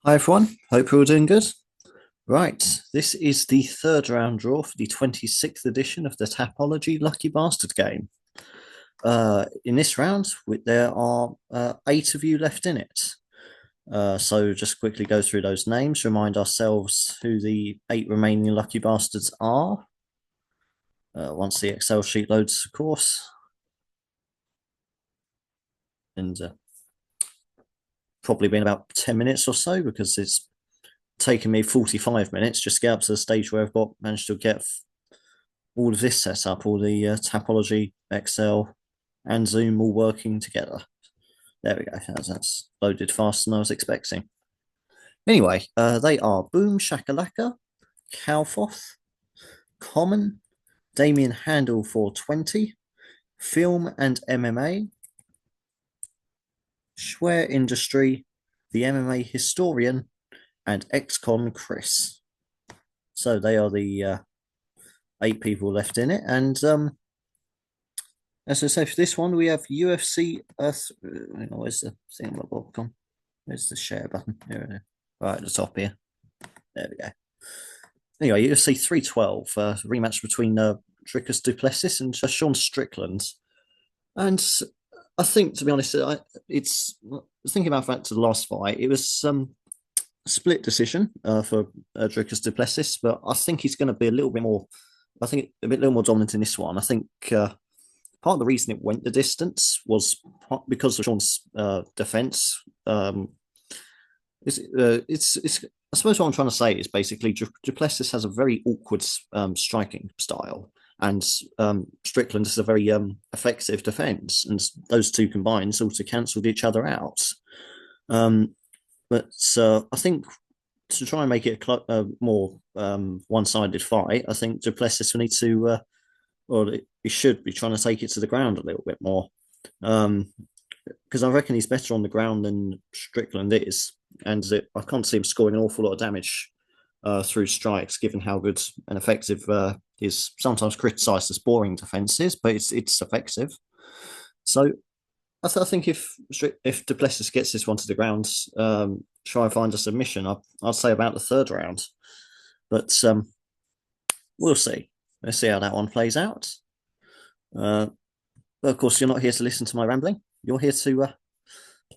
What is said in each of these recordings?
Hi everyone, hope you're all doing good. Right, this is the third round draw for the 26th edition of the Tapology Lucky Bastard Game. In this round, there are eight of you left in it. So just quickly go through those names, remind ourselves who the eight remaining Lucky Bastards are. Once the Excel sheet loads, of course. And probably been about 10 minutes or so because it's taken me 45 minutes just to get up to the stage where I've managed to get all of this set up, all the Tapology, Excel, and Zoom all working together. There we go. That's loaded faster than I was expecting. Anyway, they are Boom Shakalaka, Calfoth, Common, Damien Handel 420, Film and MMA, Schwer Industry, the MMA Historian, and XCon Chris. So they are the eight people left in it. And as I say, for this one, we have UFC. Where's the thing? Gone? Where's the share button? Here it is. Right at the top here. There we go. Anyway, UFC 312, rematch between Dricus Duplessis and Sean Strickland. And I think, to be honest, it's thinking about that to the last fight. It was split decision for Dricus Duplessis, but I think he's going to be a little bit more. I think a little more dominant in this one. I think part of the reason it went the distance was because of Sean's defense. It's I suppose what I'm trying to say is basically Duplessis has a very awkward striking style, and Strickland is a very effective defense, and those two combined sort of cancelled each other out. But I think to try and make it a more one-sided fight, I think Duplessis will need to, or he should be trying to take it to the ground a little bit more. Because I reckon he's better on the ground than Strickland is, and I can't see him scoring an awful lot of damage through strikes, given how good and effective his sometimes criticised as boring defence is, but it's effective. So I think if Duplessis gets this one to the ground, try and find a submission, I'd say about the third round, but we'll see. Let's see how that one plays out. But of course, you're not here to listen to my rambling. You're here to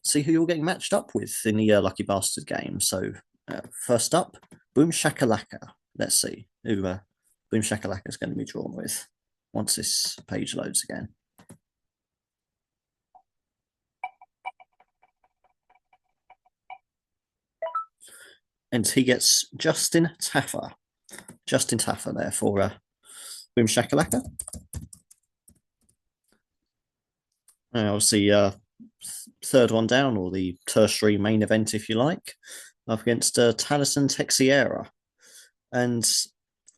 see who you're getting matched up with in the Lucky Bastard game. So first up, Boom Shakalaka. Let's see who Boom Shakalaka is going to be drawn with once this page loads again. And he gets Justin Taffer. Justin Taffer there for Boom Shakalaka. Obviously, third one down, or the tertiary main event, if you like, up against Taliesin Texiera. And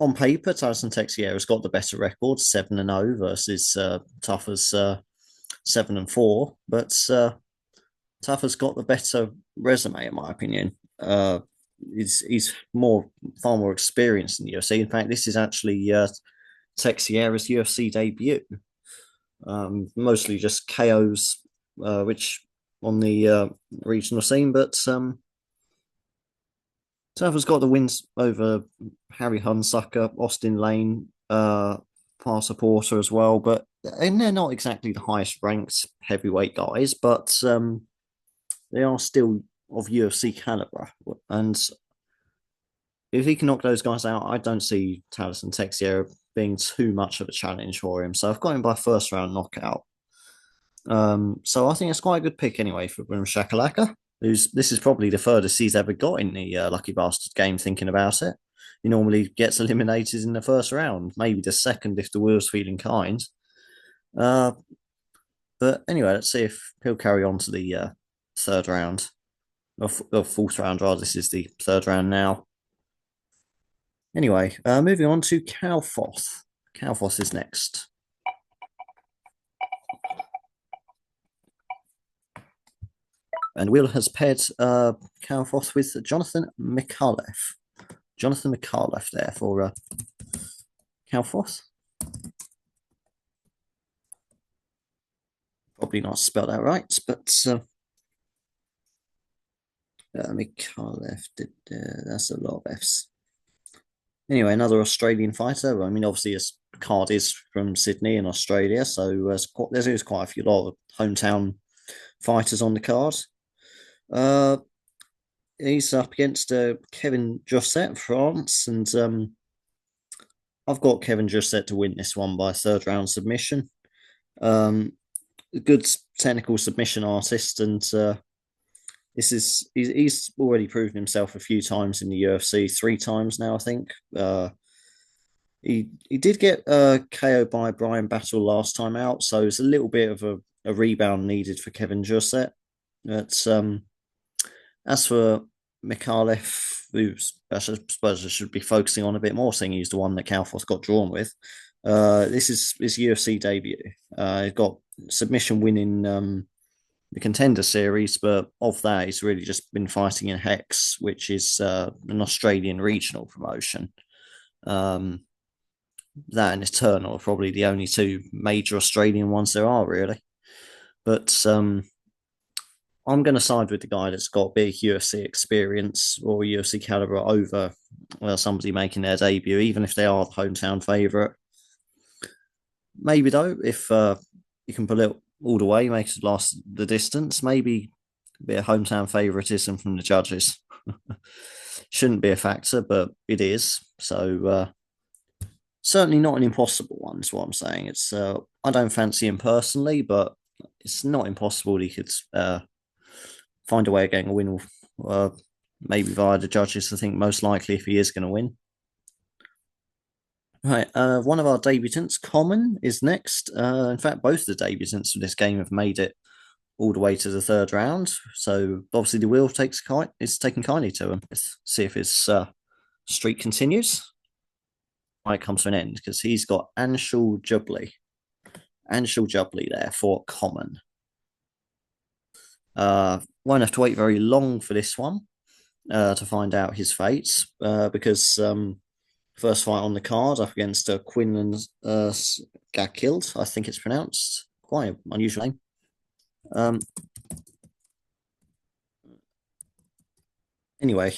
on paper, Taliesin Texiera's got the better record, 7-0 versus Taffer's 7-4. But Taffer's got the better resume, in my opinion. He's far more experienced in the UFC. In fact, this is actually Texiera's UFC debut. Mostly just KOs, which on the regional scene, but Taffer's got the wins over Harry Hunsucker, Austin Lane, Parser Porter as well, but and they're not exactly the highest ranked heavyweight guys, but they are still of UFC caliber. And if he can knock those guys out, I don't see Taliesin Texiera being too much of a challenge for him. So I've got him by first round knockout. So I think it's quite a good pick anyway for Boom Shakalaka. This is probably the furthest he's ever got in the Lucky Bastard game. Thinking about it, he normally gets eliminated in the first round, maybe the second if the wheel's feeling kind. But anyway, let's see if he'll carry on to the third round, or fourth round rather. This is the third round now. Anyway, moving on to Calfoth. Calfoth is next. And Will has paired Calfoth with Jonathan Mikalev. Jonathan Mikalev there for Calfoth. Probably not spelled out right, but Mikhailov did. That's a lot of Fs. Anyway, another Australian fighter. I mean, obviously, his card is from Sydney in Australia, so there's quite a few lot of hometown fighters on the card. Uh, he's up against Kevin Josset, France, and I've got Kevin Josset to win this one by third round submission. Um, good technical submission artist, and he's already proven himself a few times in the UFC, three times now, I think. He did get KO by Brian Battle last time out, so it's a little bit of a rebound needed for Kevin Josset. But as for Mikhailov, who's I suppose I should be focusing on a bit more, seeing he's the one that Kalfoth got drawn with. This is his UFC debut. He got submission win in the Contender Series, but of that, he's really just been fighting in Hex, which is an Australian regional promotion. That and Eternal are probably the only two major Australian ones there are, really. But I'm going to side with the guy that's got big UFC experience or UFC caliber over somebody making their debut, even if they are the hometown favourite. Maybe though, if you can pull it all the way, make it last the distance, maybe a bit of hometown favouritism from the judges. Shouldn't be a factor, but it is. So certainly not an impossible one, is what I'm saying. It's I don't fancy him personally, but it's not impossible he could find a way of getting a win, maybe via the judges. I think most likely if he is going to win. Right, one of our debutants, Common, is next. In fact, both the debutants for this game have made it all the way to the third round. So obviously the wheel is taking kindly to him. Let's see if his streak continues. Might come to an end because he's got Anshul Jubli. Anshul Jubli there for Common. Won't have to wait very long for this one to find out his fate because first fight on the card up against Quinlan Gakild, I think it's pronounced. Quite an unusual name. Anyway,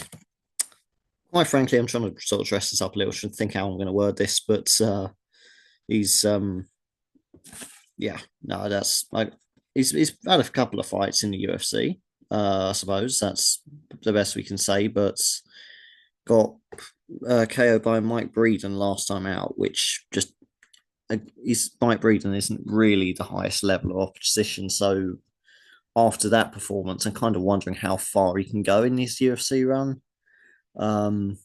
quite frankly, I'm trying to sort of dress this up a little. Should think how I'm going to word this, but he's yeah, no, that's like he's had a couple of fights in the UFC. I suppose that's the best we can say, but got KO by Mike Breeden last time out, which just Mike Breeden isn't really the highest level of opposition. So after that performance, I'm kind of wondering how far he can go in this UFC run. And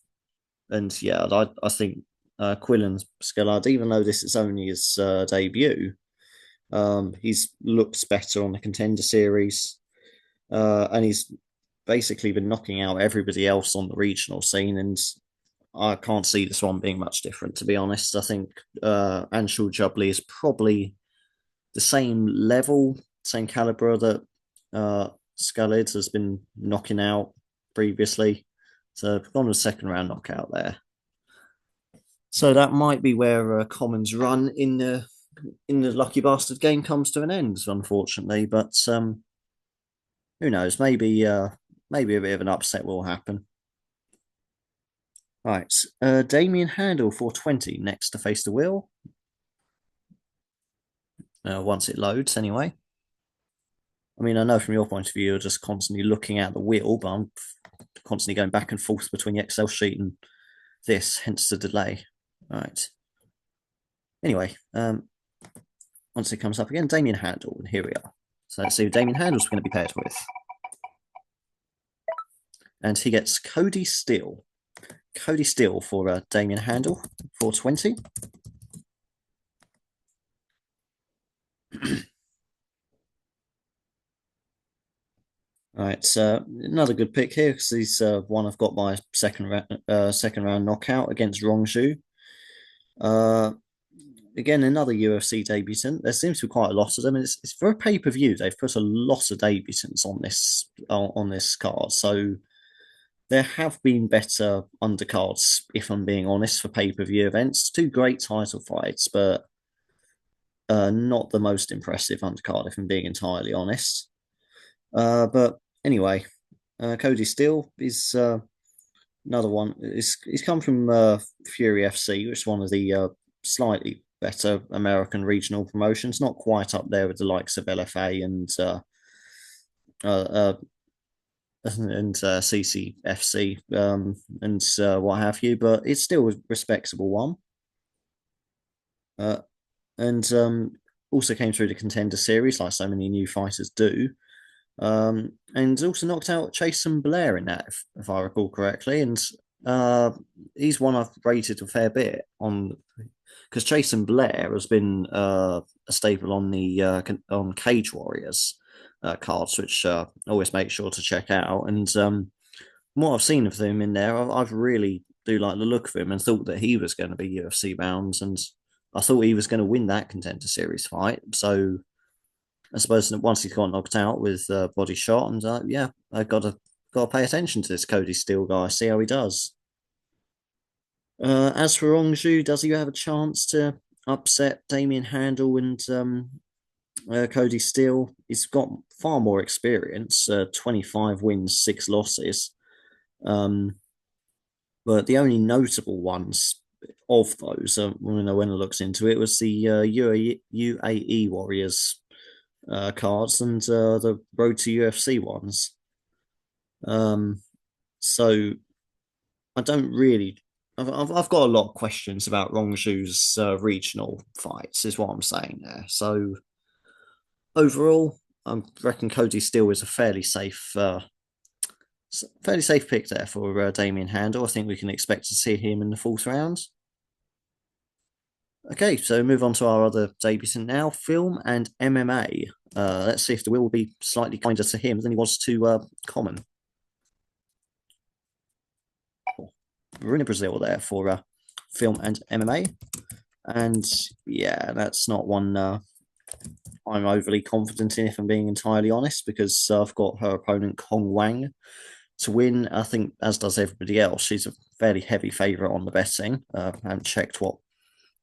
yeah, I think Quillan Scalard, even though this is only his debut, he's looked better on the Contender Series, and he's basically been knocking out everybody else on the regional scene. And I can't see this one being much different, to be honest. I think Anshul Jubli is probably the same level, same caliber that Scullid has been knocking out previously. So gone with second round knockout there. So that might be where Common's run in the Lucky Bastard game comes to an end, unfortunately. But who knows? Maybe a bit of an upset will happen. Right, Damien Handel 420 next to face the wheel. Once it loads, anyway. I mean, I know from your point of view, you're just constantly looking at the wheel, but I'm constantly going back and forth between the Excel sheet and this, hence the delay. All right. Anyway, once it comes up again, Damien Handel, and here we are. So let's see who Damien Handel's going to be paired with. And he gets Cody Steele. Cody Steele for Damien Handel, 420. All right, so another good pick here because he's one I've got my second round knockout against Rongju. Again, another UFC debutant. There seems to be quite a lot of them. It's for a pay per view. They've put a lot of debutants on this card, so there have been better undercards, if I'm being honest, for pay per view events. Two great title fights, but not the most impressive undercard, if I'm being entirely honest. But anyway, Cody Steele is another one. He's come from Fury FC, which is one of the slightly better American regional promotions. Not quite up there with the likes of LFA uh, uh, and CCFC and what have you, but it's still a respectable one. Uh, and Also came through the contender series like so many new fighters do. And also knocked out Jason Blair in that, if I recall correctly. And uh, he's one I've rated a fair bit on because Jason Blair has been a staple on the on Cage Warriors cards, which I always make sure to check out. And what I've seen of him in there, I've really do like the look of him and thought that he was going to be UFC bound, and I thought he was going to win that contender series fight. So I suppose that once he's got knocked out with body shot, and yeah, I've got to pay attention to this Cody Steele guy, see how he does. As for Ongju, does he have a chance to upset Damien Handel and Cody Steele? He's got far more experience, 25 wins, 6 losses. Um, but the only notable ones of those, when I looked into it, was the UAE Warriors cards and the Road to UFC ones. Um, so I don't really. I've got a lot of questions about Rongju's regional fights, is what I'm saying there. So overall, I reckon Cody Steele is a fairly safe pick there for Damien Handel. I think we can expect to see him in the fourth round. Okay, so move on to our other debutant now, film and MMA. Let's see if the will be slightly kinder to him than he was to Common. We're in Brazil there for film and MMA. And yeah, that's not one I'm overly confident in, if I'm being entirely honest, because I've got her opponent Kong Wang to win. I think, as does everybody else, she's a fairly heavy favourite on the betting. I haven't checked what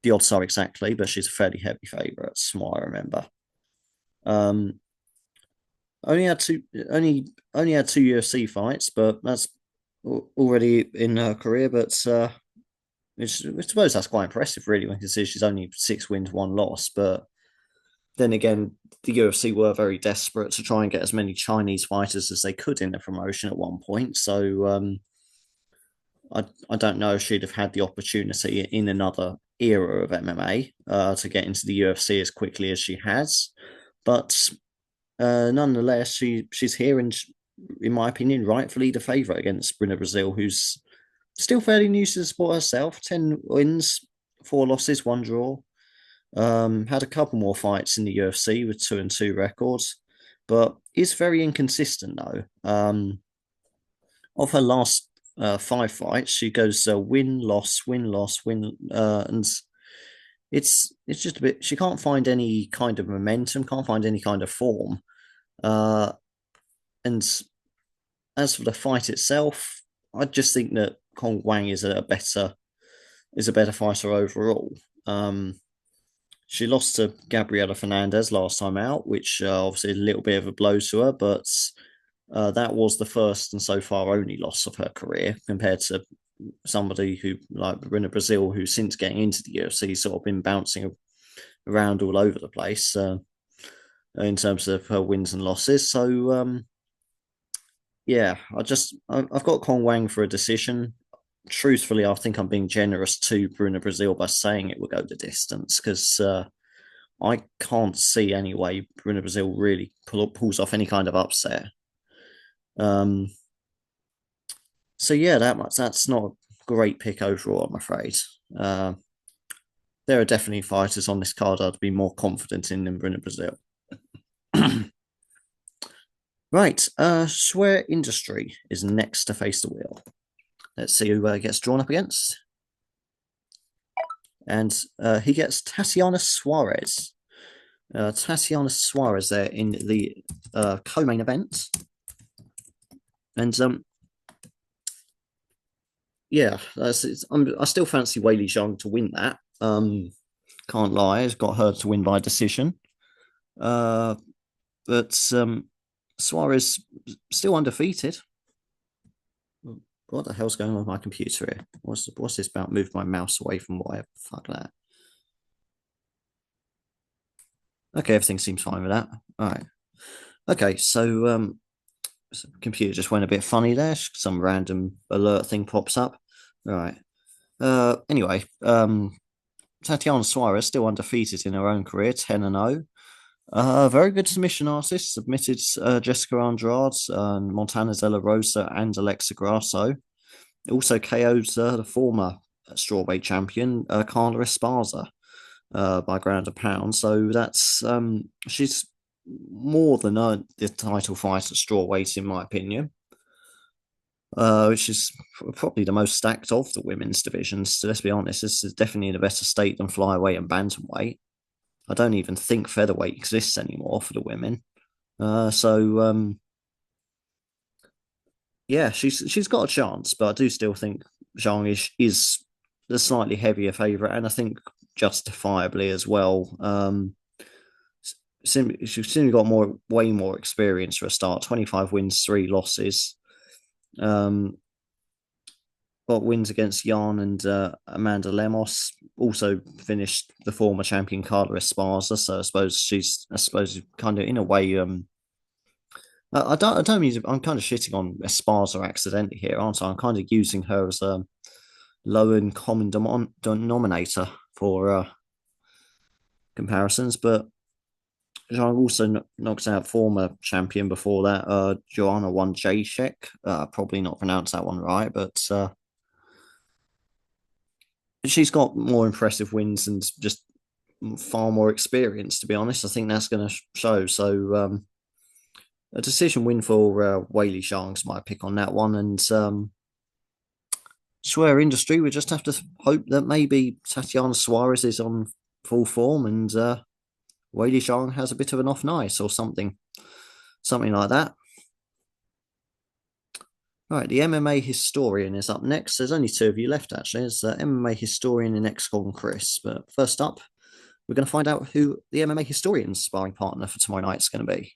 the odds are exactly, but she's a fairly heavy favourite, from what I remember. Um, only had two UFC fights, but that's already in her career. But I suppose that's quite impressive, really, when you consider she's only 6 wins, 1 loss. But then again, the UFC were very desperate to try and get as many Chinese fighters as they could in the promotion at one point. So I don't know if she'd have had the opportunity in another era of MMA to get into the UFC as quickly as she has. But nonetheless, she's here and, in my opinion, rightfully the favourite against Bruna Brazil, who's still fairly new to the sport herself. 10 wins, 4 losses, 1 draw. Had a couple more fights in the UFC with 2-2 records, but is very inconsistent though. Of her last 5 fights, she goes win, loss, win, loss, win, and it's just a bit. She can't find any kind of momentum, can't find any kind of form. And as for the fight itself, I just think that Kong Wang is a better fighter overall. She lost to Gabriela Fernandez last time out, which obviously a little bit of a blow to her, but that was the first and so far only loss of her career compared to somebody who, like Bruna Brazil, who since getting into the UFC sort of been bouncing around all over the place in terms of her wins and losses. So yeah, I've got Kong Wang for a decision. Truthfully, I think I'm being generous to Bruna Brazil by saying it will go the distance because I can't see any way Bruna Brazil really pulls off any kind of upset. Um, so yeah, that's not a great pick overall, I'm afraid. There are definitely fighters on this card I'd be more confident in than Bruna Brazil. Right, Swear Industry is next to face the wheel. Let's see who gets drawn up against. And he gets Tatiana Suarez. Tatiana Suarez there in the co-main event. And yeah, I still fancy Weili Zhang to win that. Can't lie, it's got her to win by decision. But Suarez still undefeated. what the hell's going on with my computer here? What's this about? Move my mouse away from whatever. Fuck that. Okay, everything seems fine with that. All right. Okay, so computer just went a bit funny there. Some random alert thing pops up. All right. Anyway, Tatiana Suarez still undefeated in her own career, 10-0. Very good submission artist. Submitted Jessica Andrade, Montana De La Rosa, and Alexa Grasso. Also KO'd the former strawweight champion, Carla Esparza, by ground and pound. So that's she's more than the title fight at strawweight, in my opinion. Which is probably the most stacked of the women's divisions. So let's be honest, this is definitely in a better state than flyweight and bantamweight. I don't even think featherweight exists anymore for the women. Yeah, she's got a chance, but I do still think Zhang is the slightly heavier favourite, and I think justifiably as well. She's simply got way more experience for a start. 25 wins, 3 losses. Got wins against Jan and Amanda Lemos. Also finished the former champion Carla Esparza. So I suppose kind of in a way. I don't mean I'm kind of shitting on Esparza accidentally here, aren't I? I'm kind of using her as a low and common denominator for comparisons, but I also knocked out former champion before that, Joanna Jacek. Probably not pronounced that one right, but she's got more impressive wins and just far more experience, to be honest. I think that's going to show. So a decision win for Weili Zhang's my pick on that one. And Swear Industry, we just have to hope that maybe Tatiana Suarez is on full form and Weili Zhang has a bit of an off night or something like that. All right, the MMA historian is up next. There's only 2 of you left, actually. There's MMA historian and XCOM Chris. But first up, we're going to find out who the MMA historian's sparring partner for tomorrow night is going to be.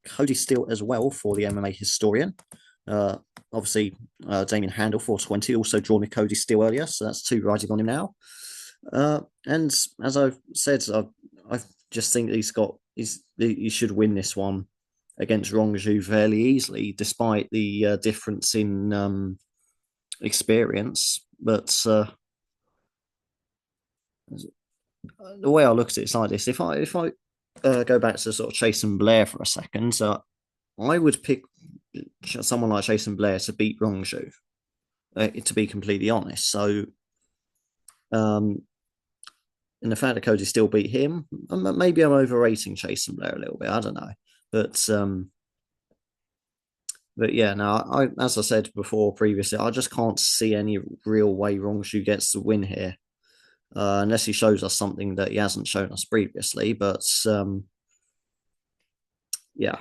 Cody Steele as well for the MMA historian. Obviously, Damien Handel 420 also drawn with Cody Steele earlier, so that's 2 riding on him now. And as I've said, I just think he should win this one against Rongju fairly easily, despite the difference in experience. But the way I look at it is like this: if I go back to sort of Jason Blair for a second, I would pick someone like Jason Blair to beat Rongju. To be completely honest, so and the fact that Cody still beat him, maybe I'm overrating Jason Blair a little bit. I don't know, but yeah, no, as I said before previously, I just can't see any real way Rongju gets the win here, unless he shows us something that he hasn't shown us previously. But yeah,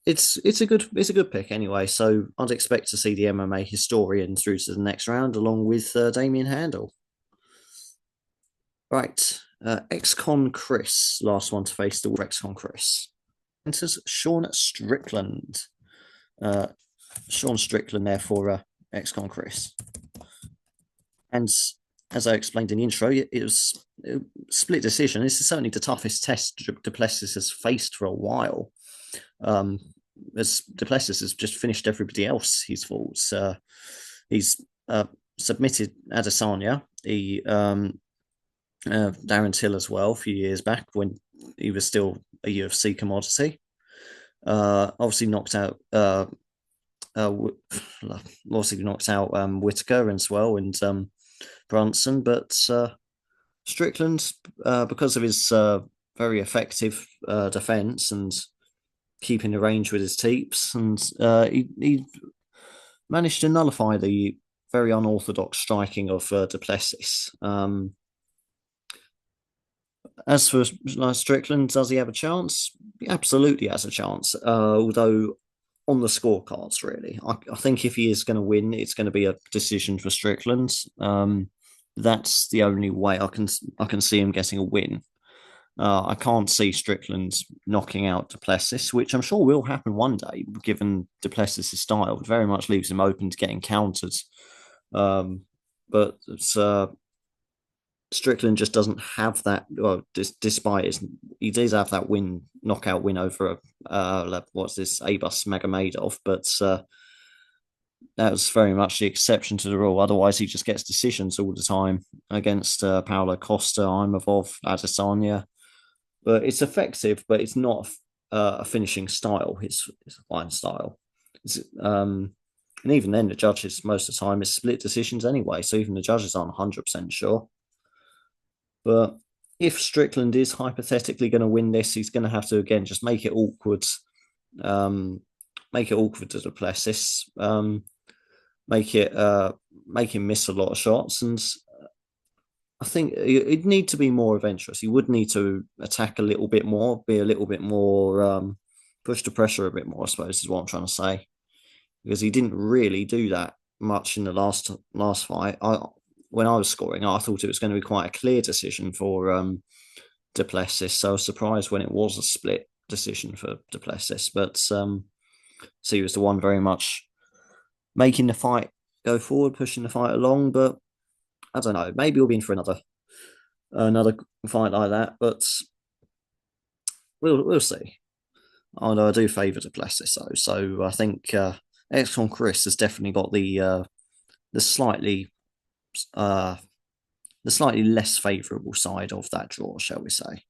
it's a good pick anyway. So I'd expect to see the MMA historian through to the next round along with Damien Handel. Right, ex-con Chris, last one to face the ex-con Chris. Enters Sean Strickland. Sean Strickland there for ex-con Chris. And as I explained in the intro, it was a split decision. This is certainly the toughest test Duplessis has faced for a while. As Duplessis has just finished everybody else he's fought. He's submitted Adesanya. He Darren Till as well a few years back when he was still a UFC commodity. Obviously knocked out Whitaker as well and Brunson, but Strickland, because of his very effective defense and keeping the range with his teeps, and he managed to nullify the very unorthodox striking of Duplessis. As for Strickland, does he have a chance? He absolutely has a chance. Although on the scorecards, really, I think if he is going to win, it's going to be a decision for Strickland. That's the only way I can see him getting a win. I can't see Strickland knocking out Duplessis, which I'm sure will happen one day, given Duplessis' style. It very much leaves him open to getting countered. Um, but Strickland just doesn't have that. Well, despite he does have that knockout win over what's this Abus Magomedov, but that was very much the exception to the rule. Otherwise, he just gets decisions all the time against Paulo Costa, Imavov, Adesanya. But it's effective, but it's not a finishing style. It's a fine style. And even then, the judges most of the time is split decisions anyway. So even the judges aren't 100% sure. But if Strickland is hypothetically going to win this, he's going to have to again just make it awkward. Make it awkward to Duplessis. Make him miss a lot of shots, and I think it'd need to be more adventurous. He would need to attack a little bit more, be a little bit more, push the pressure a bit more, I suppose, is what I'm trying to say. Because he didn't really do that much in the last fight. When I was scoring, I thought it was going to be quite a clear decision for Duplessis. So I was surprised when it was a split decision for Duplessis. But so he was the one very much making the fight go forward, pushing the fight along. But I don't know. Maybe we'll be in for another fight like that. But we'll see. Although I do favour Duplessis though, so I think X-Con Chris has definitely got the slightly the slightly less favourable side of that draw, shall we say,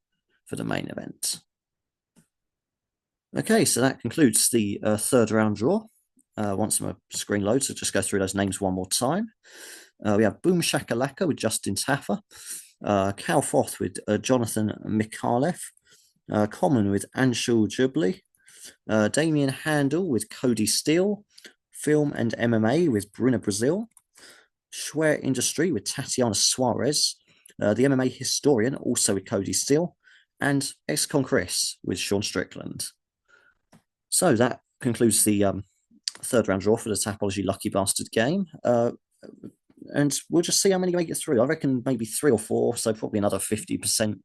for the main event. Okay, so that concludes the third round draw. Once my screen loads, I'll just go through those names one more time. We have Boom Shakalaka with Justin Taffer, Cal Foth with Jonathan Mikhailov, Common with Anshul Jubli, Damien Handel with Cody Steele, Film and MMA with Bruna Brazil, Schwer Industry with Tatiana Suarez, the MMA Historian also with Cody Steele, and X-Con Chris with Sean Strickland. So that concludes the third round draw for the Tapology Lucky Bastard game. And we'll just see how many make it through. I reckon maybe 3 or 4, so probably another 50%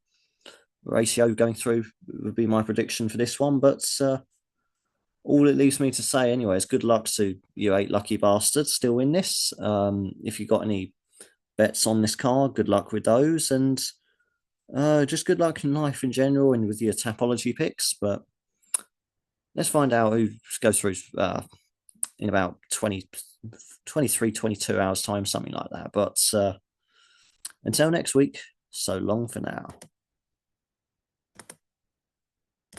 ratio going through would be my prediction for this one. But all it leaves me to say anyway is good luck to you 8 lucky bastards still in this. If you got any bets on this card, good luck with those. And just good luck in life in general and with your Tapology picks. But let's find out who goes through in about 23, 22 hours time, something like that. But until next week, so long for now.